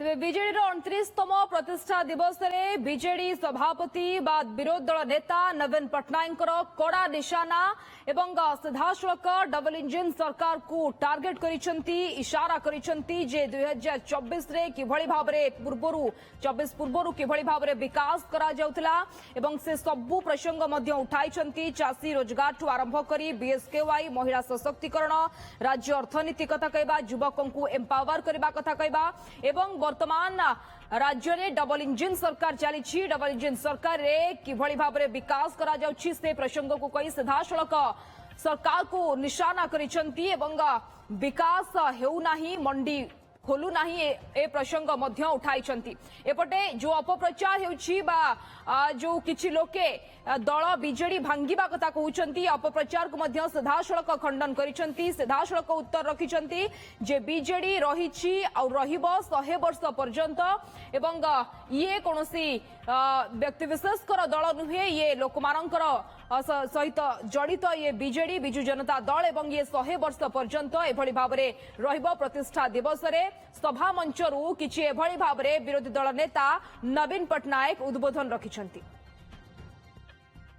तेज विजेडी 29तम प्रतिष्ठा दिवस में विजेडी सभापति विरोधी दल नेता नवीन पट्टनायक कड़ा निशाना एवं सीधासलख डबल इंजिन सरकार को टार्गेट करिसेंती इशारा करिसेंती जे 2024 रे किभଳି भाबरे पूर्वरु 24 पूर्वरु किभଳି भाबरे विकास करा जाउतला एवं से सबु प्रसंग मध्य उठाइछंती चासी रोजगार ठू आरंभ करी बीएसकेवाई महिला सशक्तिकरण राज्य अर्थनीति कथा कहबा युवकों को एम्पावर करबा कथा कहबा एवं वर्तमान राज्य में डबल इंजिन सरकार चली डबल इंजिन सरकार रे किभଳି भाबरे विकास करा जाउछि से प्रसंग को कही सीधासलख सरकार को निशाना करिसेंती एवं विकास हेउ नाही मंडी खोलू नाही ए प्रसंग मध्य उठाइछंती। एपटे जो अपप्रचार हेउछि बा जो किछि लोके दल बीजेडी भांगिबा कथा कहउछंती अपप्रचार को मध्य सीधासलख खंडन करिसेंती सीधासलख उत्तर रखिछंती जे बीजेडी रहिछि आ रहिबो 100 वर्ष पर्यंत एवं ये कोनोसी व्यक्तिविशेषकर दल नुहे ये लोकमानंकर सहित जड़ित ये बीजेडी बिजु जनता दल एवं ये 100 वर्ष पर्यंत एभଳି भाबरे रहिबो प्रतिष्ठा दिवस रे सभा मंचरू किछि एभଳି भाबरे विरोधी दल नेता नवीन पट्टनायक उद्बोधन रखिछंती।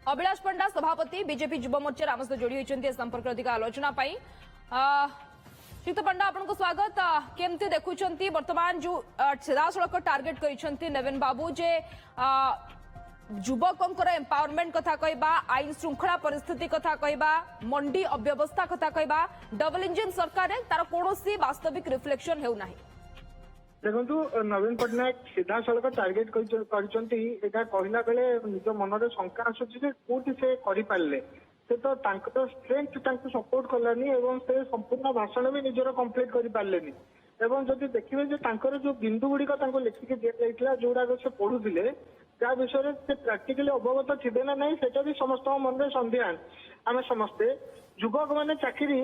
अभिलाष पंडा सभापति बीजेपी युव मोर्चा आम सहित जोड़ी होती संपर्क अधिक आलोचना श्रीयुक्त पंडा आपको स्वागत केमती देखुंट वर्तमान जो सीधासलख टार्गेट कर नवीन बाबू जे युवकों एम्पावरमेंट कथा कहबा आईन श्रृंखला परिस्थिति कथा कहबा मंडी अव्यवस्था कथा कहबा डबल इंजिन सरकार तार कौन वास्तविक रिफ्लेक्शन हेउ नाही। देखु नवीन पट्टनायक सीधा सड़क टार्गेट कहला बेले निज मन शंका आसूची कोठी से करें से तो स्ट्रेंथ सपोर्ट कलानी एवं से संपूर्ण भाषण भी निजर कंप्लीट कर पारे एवं जदि देखिए जो बिंदु गुड़िक लिखिकी दिया जोड़ा से पढ़ुले त्या विषय से प्राक्टिकली अवगत थे ना नहीं सेटा भी समस्त मन में सन्देहान आम समस्ते युवक मैंने चाकरी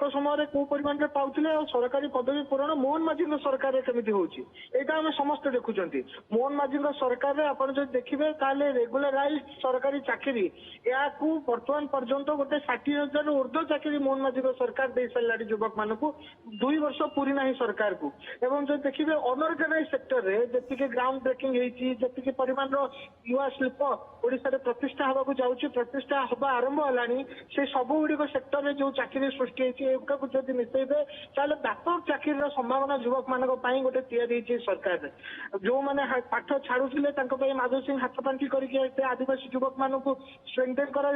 समय कौ परिमाण में पाउले और सरकारी पदवी पूरण मोहन माझी सरकार केमी होता आम समस्ते देखुं मोहन माझी सरकार आप देखिए ताले रेगुलराइज सरकारी चाकरी या बर्तमान पर्यंत गोटे 60,000 ऊर्ध्व चाकरी मोहन माझी सरकार दे सारा युवक मान 2 वर्ष पूरी ना सरकार को एवं जो देखिए अनऑर्गेनाइज सेक्टर में जी ग्राउंड ब्रेकिंग जी परिमाण युवा शिल्प ओडिशा प्रतिष्ठा हवा जाऊँगी प्रतिष्ठा हवा आरंभ है से सबू गुड़िक सेक्टर में जो चाकरी सृष्टि जब मिसेबे ताले व्यापक चाकरी संभावना युवक मान गोटे तैयारी सरकार जो मैंने पाठ छाड़ुले माधव सिंह हाथपांठी करके आदिवासी युवक मान स्ट्रेंथेन कर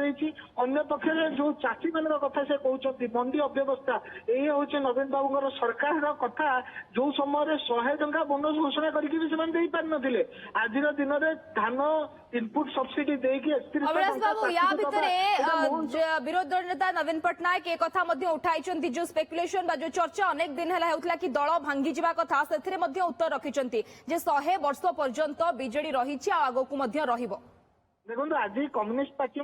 पक्षे जो चाषी मान कथा से कहते मंडी अव्यवस्था ये हूँ नवीन बाबू सरकार कथा जो समय 100 टंका बोनस घोषणा करके आज दिन में धान इनपुट सब्सिडी विरोधी दल नेता नवीन पट्टनायक एक कथा उठाई जो स्पेकुलेशन बा जो चर्चा अनेक दिन है होता कि दल भांगी जावा कथा से उत्तर रखिंट 100 वर्ष पर्यंत बीजेडी रही आगक देखो आज कम्युनिस्ट पार्टी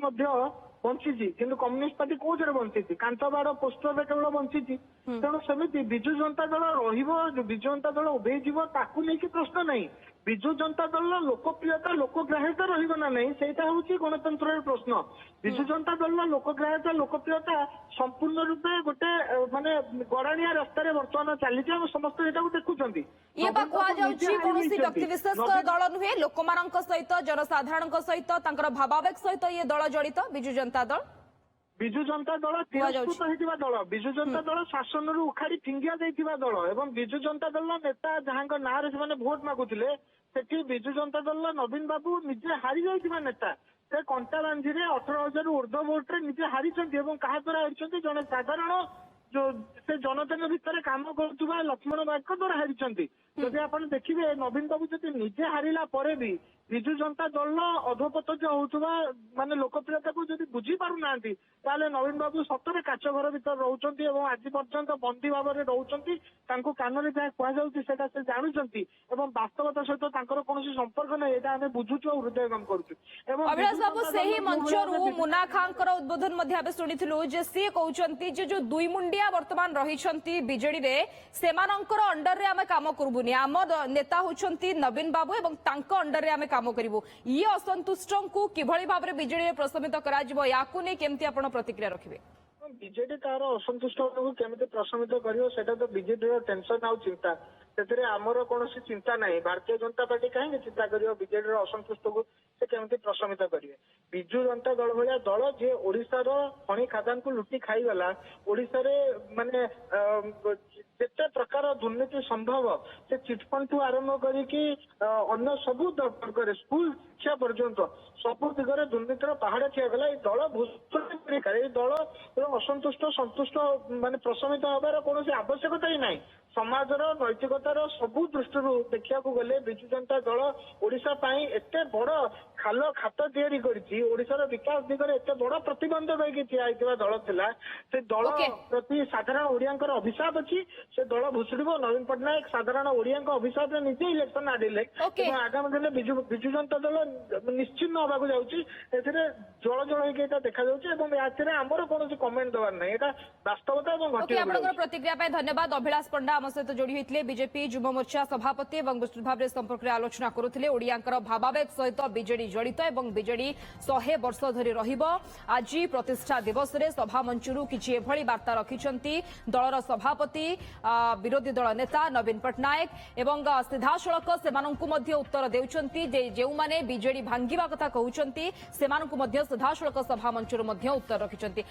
बंची किंतु कम्युनिस्ट पार्टी कौन बंची कांतबाड़ पोस्टर केवल बंची तेणु सेमती विजु जनता दल विजु जनता दल उभे नहीं प्रश्न नहीं विजु जनता दल लोकप्रियता लोकग्राह्यता रहा नहीं से गणतंत्र प्रश्न विजु जनता दल लोकग्राह्यता लोकप्रियता संपूर्ण रूपे गोटे माने गड़ाणिया रास्तार बर्तमान चली समस्त देखुं व्यक्तिविशेष दल नुहे लोक सहित जनसाधारण सहित भावावेग सहित ये दल जड़ित विजु जनता दल विजु जनता दल तिरस्कृत होता दल विजु जनता दल शासन उखाड़ी फिंगिया दल एवं विजु जनता दल नेता जहां ना से भोट मागुले सेठी विजु जनता दल नवीन बाबू निजे हारी जाइथिबा नेता से कंटा बांधी 18,000 ऊर्ध्व भोट रे निजे हारी क्या द्वारा हारी जड़े साधारण जो से जनता भितर काम करुवा लक्ष्मण बाग द्वारा हारी जदि आप देखिए नवीन बाबू जब निजे हारिला परे भी विजु जनता दल अधोपतज होता माने लोकप्रियता को जब बुझी पारु ना नवीन बाबू सतरे काच घर भर रोचे आज पर्यंत बंदी भाव में रोचे कान में जहाँ कहना से जानते वास्तवता सहित कौन संपर्क ना यहाँ आम बुझुचु हृदयगम करुँ मंचरू मुना खां उद्बोधन शुणी सी कहते जो दुई मुंडिया बर्तमान रही बीजेडी से अंडर रे आम काम करबुनी आम नेता होती नवीन बाबू और अंडर रे आम काम करूँ ये असंतुष्ट को किभଳି भाव में बीजेडी प्रशमित कर प्रतिक्रिया रखिए बीजेडी तार असंतुष्ट केमी प्रशमित कर बीजेडी टेंशन आ चिंता ସେଥିରେ ଆମର କୌଣସି ଚିନ୍ତା ନାହିଁ। ଭାରତୀୟ ଜନତା ପାର୍ଟି କାହିଁକି ଚିନ୍ତା କରିବ ବିଜେଡିର ଅସନ୍ତୁଷ୍ଟକୁ ସେ କେମିତି ପ୍ରଶମିତ କରିବେ? ବିଜୁ ଜନତା ଦଳ ଭଳିଆ ଦଳ ଯିଏ ଓଡିଶାର ଖଣି ଖାଦାନକୁ ଲୁଟି ଖାଇଗଲା, ଓଡିଶାରେ ମାନେ ଯେତେ ପ୍ରକାର ଦୁର୍ନୀତି ସମ୍ଭବ ସେ ଚିଟଫଣ୍ଡଠୁ ଆରମ୍ଭ କରିକି ଅନ୍ୟ ସବୁ ବର୍ଗରେ ସ୍କୁଲ ଶିକ୍ଷା ପର୍ଯ୍ୟନ୍ତ ସବୁ ଦିଗରେ ଦୁର୍ନୀତିର ପାହାଡ ଠିଆଗଲା। ଏଇ ଦଳ ଭୂଷଣ ଏଇ ଦଳ ଅସନ୍ତୁଷ୍ଟ ସନ୍ତୁଷ୍ଟ ମାନେ ପ୍ରଶମିତ ହବାର କୌଣସି ଆବଶ୍ୟକତା ହିଁ ନାହିଁ। ସମାଜର ନୈତିକତାର ସବୁ ଦୃଷ୍ଟିରୁ ଦେଖିବାକୁ ଗଲେ ବିଜୁ ଜନତା ଦଳ ଓଡିଶା ପାଇଁ ଏତେ ବଡ ଖାଲ ଖାତ ତିଆରି କରିଛି, ଓଡିଶାର ବିକାଶ ଦିଗରେ ଏତେ ବଡ ପ୍ରତିବନ୍ଧକ ହେଇକି ଠିଆ ହେଇଥିବା ଦଳ ଥିଲା। ସେ ଦଳ Okay. ପ୍ରତି ସାଧାରଣ ଓଡିଆଙ୍କର ଅଭିଶାପ ଅଛି। ସେ ଦଳ ଭୁଷୁଡିବ। ନବୀନ ପଟ୍ଟନାୟକ ସାଧାରଣ ଓଡିଆଙ୍କ ଅଭିଶାପରେ ନିଜେ ଇଲେକ୍ସନ ହାରିଲେ। Okay. ଏବଂ ଆଗାମୀ ଦିନରେ ବିଜୁ ଜନତା ଦଳ ନିଶ୍ଚିହ୍ନ ହବାକୁ ଯାଉଛି। ଏଥିରେ ଜଳ ଜଳ ହେଇକି ଏଇଟା ଦେଖାଯାଉଛି ଏବଂ ଏଥିରେ ଆମର କୌଣସି କମେଣ୍ଟ ଦେବାର ନାହିଁ। ଏଇଟା ବାସ୍ତବତା ଏବଂ ओके ଘଟିବାକୁ आपनकर ଯାଉଛି। प्रतिक्रिया पे धन्यवाद। अभिलाष पंडा आम सहित जोड़ी होते बीजेपी युव मोर्चा सभापति और विस्तृत भाव में संपर्क में आलोचना करुले। ओडियांकर भावावेग सहित बीजेडी जड़ित और बीजेडी 100 वर्ष धरी रहिबो। आज प्रतिष्ठा दिवस रे सभा मंचरू किछि एभली वार्ता रखिछंती दलर सभापति विरोधी दल नेता नवीन पट्टनायक एवं सीधासळख सेमानंकु मध्य उत्तर देउछंती जे जेउ माने बीजेडी भांगिबा कथा कहउछंती सेमानंकु मध्य सीधासळख सभा मंचरू मध्य उत्तर रखिछंती।